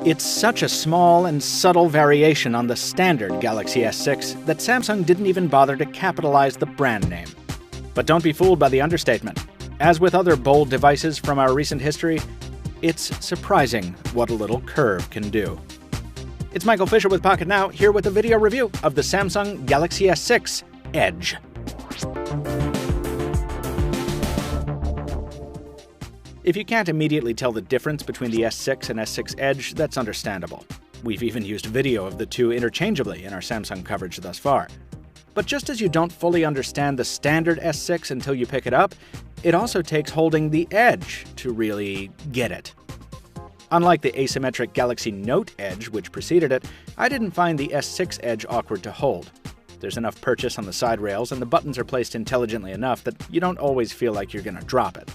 It's such a small and subtle variation on the standard Galaxy S6 that Samsung didn't even bother to capitalize the brand name. But don't be fooled by the understatement. As with other bold devices from our recent history, it's surprising what a little curve can do. It's Michael Fisher with Pocket Now, here with a video review of the Samsung Galaxy S6 Edge. If you can't immediately tell the difference between the S6 and S6 Edge, that's understandable. We've even used video of the two interchangeably in our Samsung coverage thus far. But just as you don't fully understand the standard S6 until you pick it up, it also takes holding the Edge to really get it. Unlike the asymmetric Galaxy Note Edge, which preceded it, I didn't find the S6 Edge awkward to hold. There's enough purchase on the side rails, and the buttons are placed intelligently enough that you don't always feel like you're going to drop it.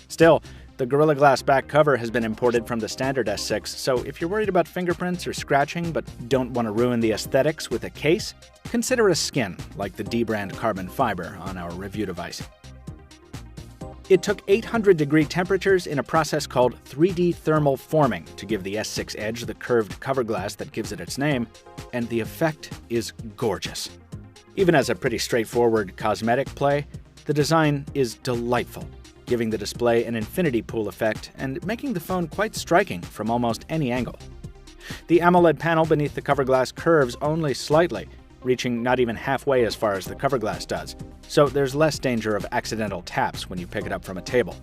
Still, the Gorilla Glass back cover has been imported from the standard S6, so if you're worried about fingerprints or scratching but don't want to ruin the aesthetics with a case, consider a skin, like the D-brand carbon fiber on our review device. It took 800-degree temperatures in a process called 3D thermal forming to give the S6 Edge the curved cover glass that gives it its name, and the effect is gorgeous. Even as a pretty straightforward cosmetic play, the design is delightful, giving the display an infinity pool effect and making the phone quite striking from almost any angle. The AMOLED panel beneath the cover glass curves only slightly, reaching not even halfway as far as the cover glass does, so there's less danger of accidental taps when you pick it up from a table.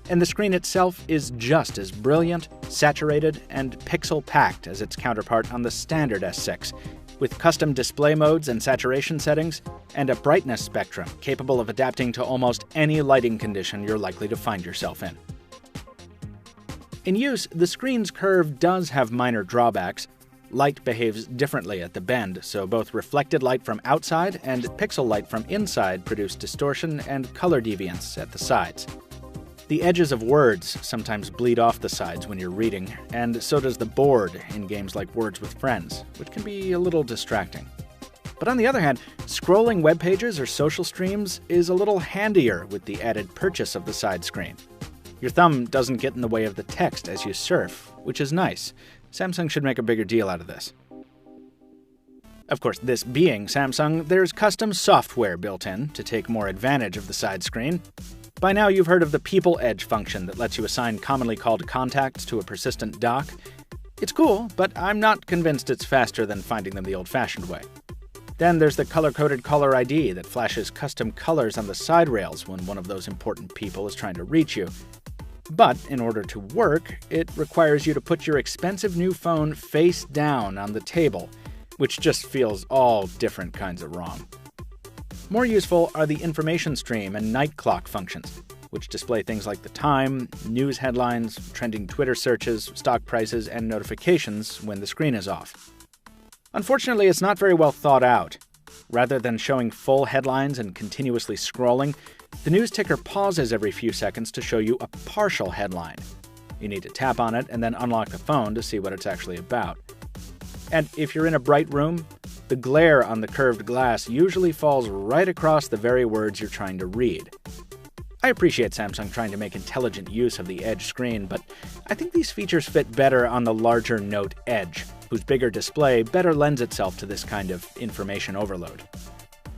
And the screen itself is just as brilliant, saturated, and pixel-packed as its counterpart on the standard S6, with custom display modes and saturation settings, and a brightness spectrum capable of adapting to almost any lighting condition you're likely to find yourself in. In use, the screen's curve does have minor drawbacks. Light behaves differently at the bend, so both reflected light from outside and pixel light from inside produce distortion and color deviance at the sides. The edges of words sometimes bleed off the sides when you're reading, and so does the board in games like Words with Friends, which can be a little distracting. But on the other hand, scrolling web pages or social streams is a little handier with the added purchase of the side screen. Your thumb doesn't get in the way of the text as you surf, which is nice. Samsung should make a bigger deal out of this. Of course, this being Samsung, there's custom software built in to take more advantage of the side screen. By now you've heard of the People Edge function that lets you assign commonly called contacts to a persistent dock. It's cool, but I'm not convinced it's faster than finding them the old-fashioned way. Then there's the color-coded caller ID that flashes custom colors on the side rails when one of those important people is trying to reach you. But in order to work, it requires you to put your expensive new phone face down on the table, which just feels all different kinds of wrong. More useful are the information stream and night clock functions, which display things like the time, news headlines, trending Twitter searches, stock prices, and notifications when the screen is off. Unfortunately, it's not very well thought out. Rather than showing full headlines and continuously scrolling, the news ticker pauses every few seconds to show you a partial headline. You need to tap on it and then unlock the phone to see what it's actually about. And if you're in a bright room, the glare on the curved glass usually falls right across the very words you're trying to read. I appreciate Samsung trying to make intelligent use of the Edge screen, but I think these features fit better on the larger Note Edge, whose bigger display better lends itself to this kind of information overload.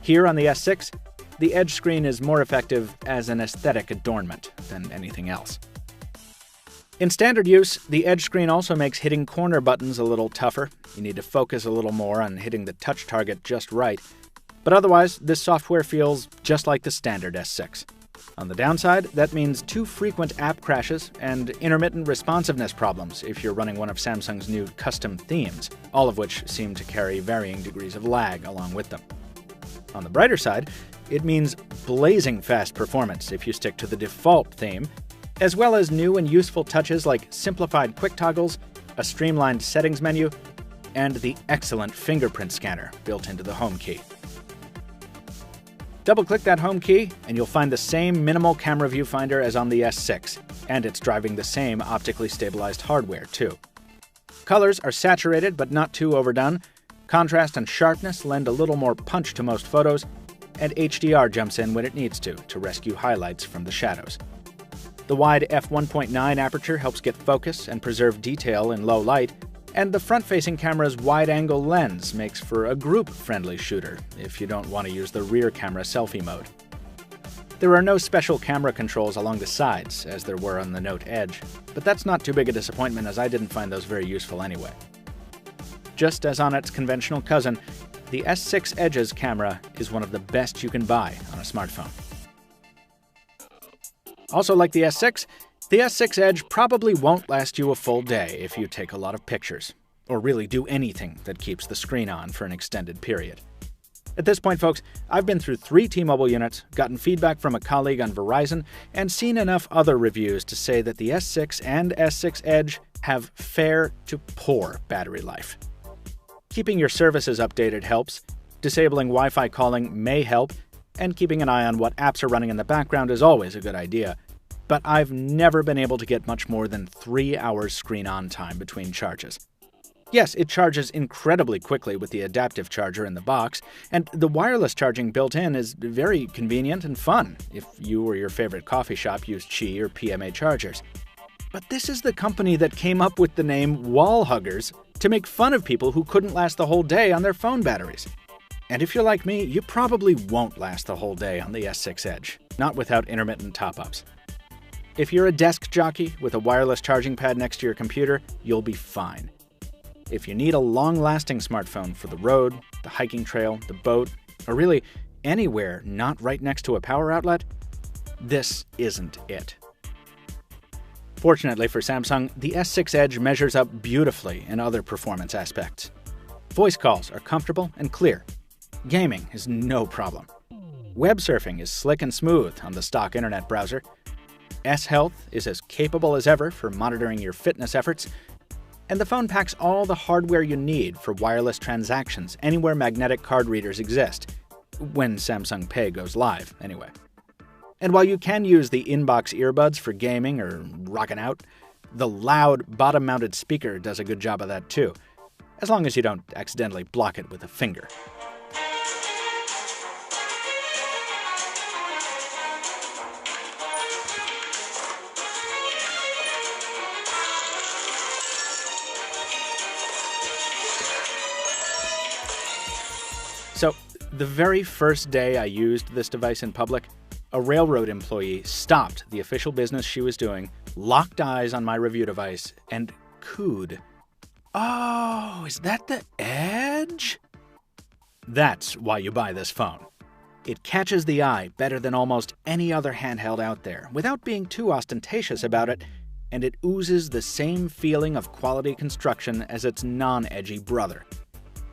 Here on the S6, the Edge screen is more effective as an aesthetic adornment than anything else. In standard use, the Edge screen also makes hitting corner buttons a little tougher. You need to focus a little more on hitting the touch target just right. But otherwise, this software feels just like the standard S6. On the downside, that means too frequent app crashes and intermittent responsiveness problems if you're running one of Samsung's new custom themes, all of which seem to carry varying degrees of lag along with them. On the brighter side, it means blazing fast performance if you stick to the default theme, as well as new and useful touches like simplified quick toggles, a streamlined settings menu, and the excellent fingerprint scanner built into the home key. Double-click that home key, and you'll find the same minimal camera viewfinder as on the S6, and it's driving the same optically stabilized hardware, too. Colors are saturated but not too overdone, contrast and sharpness lend a little more punch to most photos, and HDR jumps in when it needs to rescue highlights from the shadows. The wide f1.9 aperture helps get focus and preserve detail in low light, and the front-facing camera's wide-angle lens makes for a group-friendly shooter if you don't want to use the rear camera selfie mode. There are no special camera controls along the sides, as there were on the Note Edge, but that's not too big a disappointment as I didn't find those very useful anyway. Just as on its conventional cousin, the S6 Edge's camera is one of the best you can buy on a smartphone. Also like the S6 Edge probably won't last you a full day if you take a lot of pictures, or really do anything that keeps the screen on for an extended period. At this point, folks, I've been through 3 T-Mobile units, gotten feedback from a colleague on Verizon, and seen enough other reviews to say that the S6 and S6 Edge have fair to poor battery life. Keeping your services updated helps, disabling Wi-Fi calling may help, and keeping an eye on what apps are running in the background is always a good idea. But I've never been able to get much more than 3 hours screen-on time between charges. Yes, it charges incredibly quickly with the adaptive charger in the box, and the wireless charging built in is very convenient and fun if you or your favorite coffee shop use Qi or PMA chargers. But this is the company that came up with the name wall huggers to make fun of people who couldn't last the whole day on their phone batteries. And if you're like me, you probably won't last the whole day on the S6 Edge, not without intermittent top-ups. If you're a desk jockey with a wireless charging pad next to your computer, you'll be fine. If you need a long-lasting smartphone for the road, the hiking trail, the boat, or really anywhere not right next to a power outlet, this isn't it. Fortunately for Samsung, the S6 Edge measures up beautifully in other performance aspects. Voice calls are comfortable and clear. Gaming is no problem. Web surfing is slick and smooth on the stock internet browser. S-Health is as capable as ever for monitoring your fitness efforts, and the phone packs all the hardware you need for wireless transactions anywhere magnetic card readers exist, when Samsung Pay goes live, anyway. And while you can use the inbox earbuds for gaming or rocking out, the loud bottom-mounted speaker does a good job of that too, as long as you don't accidentally block it with a finger. So, the very first day I used this device in public, a railroad employee stopped the official business she was doing, locked eyes on my review device, and cooed. "Oh, is that the Edge?" That's why you buy this phone. It catches the eye better than almost any other handheld out there, without being too ostentatious about it, and it oozes the same feeling of quality construction as its non-edgy brother.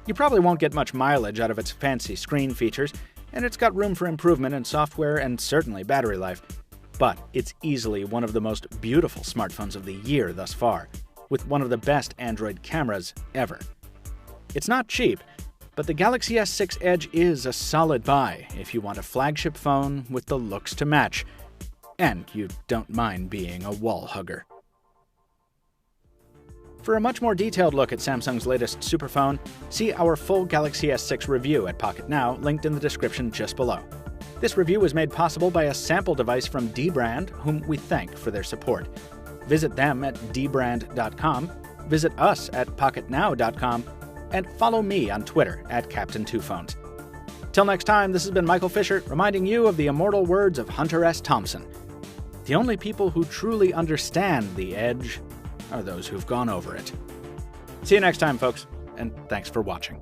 You probably won't get much mileage out of its fancy screen features, and it's got room for improvement in software and certainly battery life. But it's easily one of the most beautiful smartphones of the year thus far, with one of the best Android cameras ever. It's not cheap, but the Galaxy S6 Edge is a solid buy if you want a flagship phone with the looks to match, and you don't mind being a wall hugger. For a much more detailed look at Samsung's latest superphone, see our full Galaxy S6 review at Pocket Now, linked in the description just below. This review was made possible by a sample device from Dbrand, whom we thank for their support. Visit them at dbrand.com, visit us at pocketnow.com, and follow me on Twitter at Captain2Phones. Till next time, this has been Michael Fisher, reminding you of the immortal words of Hunter S. Thompson. The only people who truly understand the Edge are those who've gone over it. See you next time, folks, and thanks for watching.